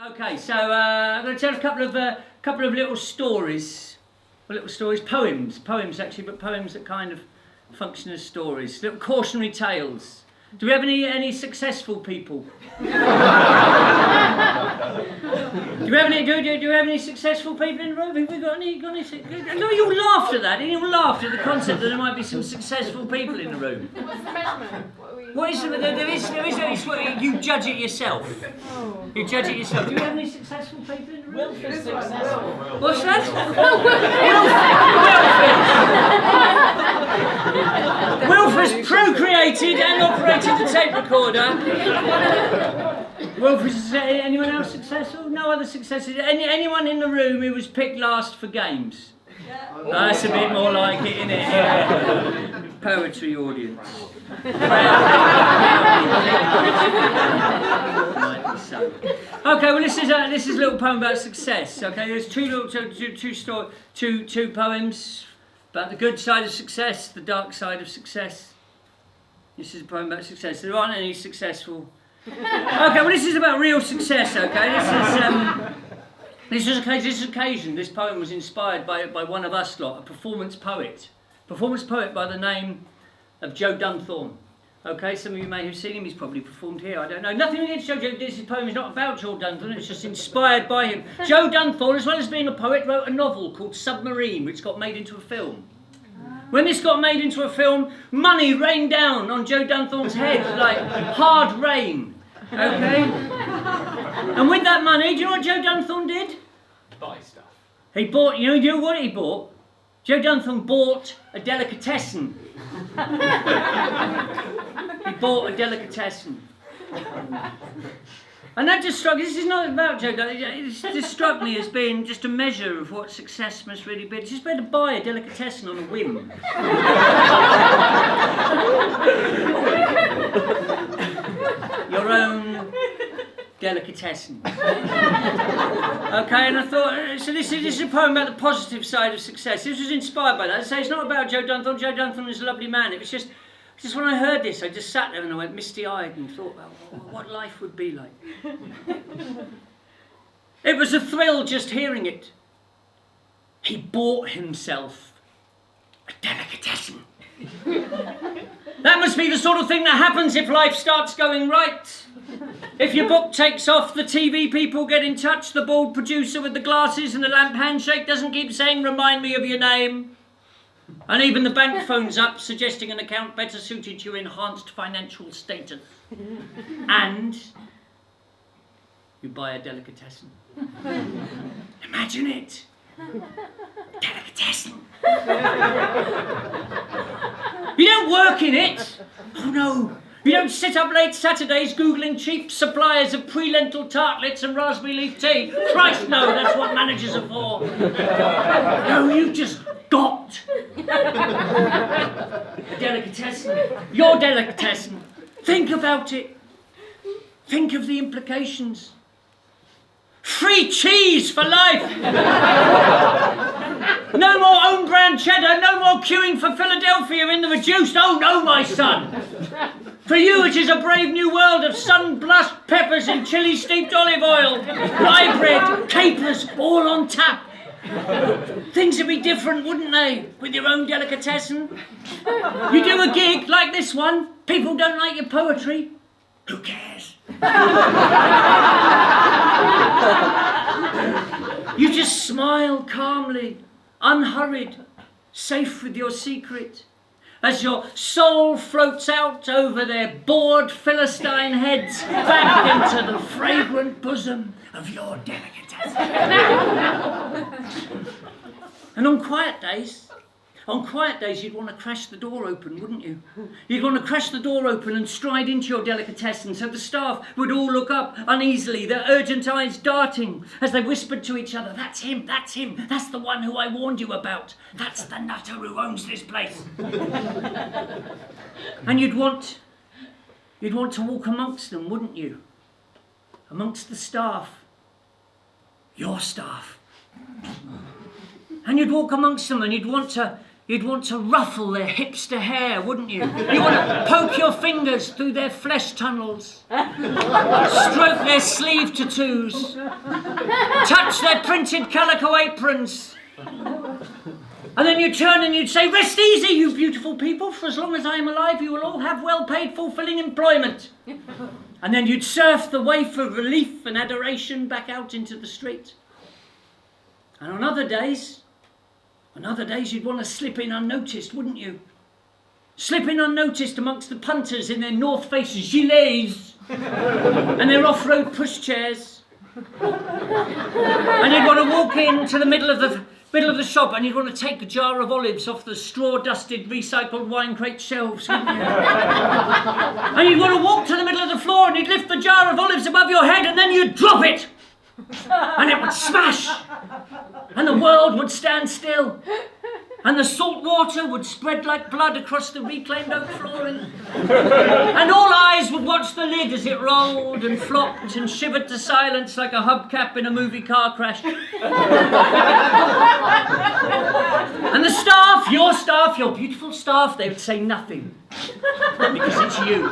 Okay, so I'm going to tell a couple of little stories. Well, little stories, poems actually, but poems that kind of function as stories. Little cautionary tales. Do we have any successful people? Do we have any successful people in the room? Have we got any? No, you all laughed at that. You all laughed at the concept that there might be some successful people in the room. What's the measurement? What is there is you judge it yourself. You judge it yourself. Do you have any successful people in the room? Wilf is successful. What's that? Wilf has procreated and operated the tape recorder. Wilf, is anyone else successful? No other successes? Anyone in the room who was picked last for games? Yeah. That's a bit more like it, isn't it? Yeah. Poetry audience. Okay, well this is a little poem about success. Okay, there's two poems about the good side of success, the dark side of success. This is a poem about success. There aren't any successful. Okay, well this is about real success. Okay, this occasion. This poem was inspired by one of us lot, a performance poet by the name of Joe Dunthorne. Okay, some of you may have seen him. He's probably performed here. I don't know. Nothing against Joe. This poem is not about Joe Dunthorne. It's just inspired by him. Joe Dunthorne, as well as being a poet, wrote a novel called Submarine, which got made into a film. When this got made into a film, money rained down on Joe Dunthorne's head like hard rain. Okay? And with that money, do you know what Joe Dunthorne did? Buy stuff. He bought, you know what he bought? Joe Dunthorne bought a delicatessen. He bought a delicatessen. And that just struck, this is not about Joe Dunthorne, it just struck me as being just a measure of what success must really be. It's just better to buy a delicatessen on a whim. Your own delicatessen. Okay, and I thought, so this is a poem about the positive side of success. This was inspired by that. I say it's not about Joe Dunthorne. Joe Dunthorne is a lovely man. It was just when I heard this, I just sat there and I went misty-eyed and thought about what life would be like. It was a thrill just hearing it. He bought himself a delicatessen. That must be the sort of thing that happens if life starts going right. If your book takes off, the TV people get in touch, the bald producer with the glasses and the lamp handshake doesn't keep saying, "Remind me of your name." And even the bank phones up, suggesting an account better suited to your enhanced financial status. And you buy a delicatessen. Imagine it. Delicatessen. You don't work in it. Oh no. You don't sit up late Saturdays googling cheap suppliers of pre-lentil tartlets and raspberry leaf tea. Christ no, that's what managers are for. No, you just got a delicatessen. Your delicatessen. Think about it. Think of the implications. Free cheese for life. No more own brand cheddar, no more queuing for Philadelphia in the reduced. Oh no, my son. For you it is a brave new world of sun-blushed peppers and chili steeped olive oil, rye bread, capers, all on tap. Things would be different, wouldn't they, with your own delicatessen? You do a gig like this one, people don't like your poetry. Who cares? You just smile calmly, unhurried, safe with your secret, as your soul floats out over their bored Philistine heads back into the fragrant bosom of your delicatessen. And on quiet days you'd want to crash the door open, wouldn't you? You'd want to crash the door open and stride into your delicatessen so the staff would all look up uneasily, their urgent eyes darting as they whispered to each other, that's him, that's the one who I warned you about. That's the nutter who owns this place. And you'd want to walk amongst them, wouldn't you? Amongst the staff. Your staff. And you'd walk amongst them and you'd want to You'd want to ruffle their hipster hair, wouldn't you? You want to poke your fingers through their flesh tunnels, stroke their sleeve tattoos, touch their printed calico aprons. And then you'd turn and you'd say, "Rest easy, you beautiful people, for as long as I am alive, you will all have well-paid, fulfilling employment." And then you'd surf the way for relief and adoration back out into the street. And on other days you'd want to slip in unnoticed, wouldn't you? Slip in unnoticed amongst the punters in their North Face gilets and their off-road pushchairs. And you'd want to walk into the middle of the shop and you'd want to take a jar of olives off the straw-dusted recycled wine crate shelves, wouldn't you? And you'd want to walk to the middle of the floor and you'd lift the jar of olives above your head and then you'd drop it. And it would smash. And the world would stand still. And the salt water would spread like blood across the reclaimed oak flooring. And all eyes would watch the lid as it rolled and flopped and shivered to silence like a hubcap in a movie car crash. And the staff, your beautiful staff, they would say nothing. Because it's you.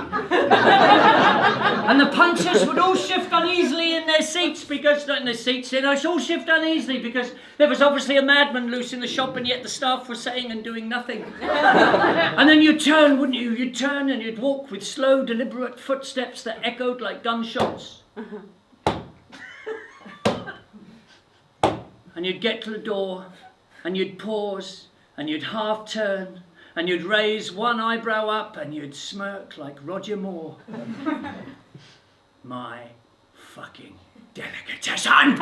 And the punters would all shift uneasily in their seats because, not in their seats, they'd all shift uneasily because there was obviously a madman loose in the shop and yet the staff were saying and doing nothing. And then you'd turn, wouldn't you? You'd turn and you'd walk with slow, deliberate footsteps that echoed like gunshots. And you'd get to the door and you'd pause and you'd half turn and you'd raise one eyebrow up and you'd smirk like Roger Moore. My fucking delicatessen!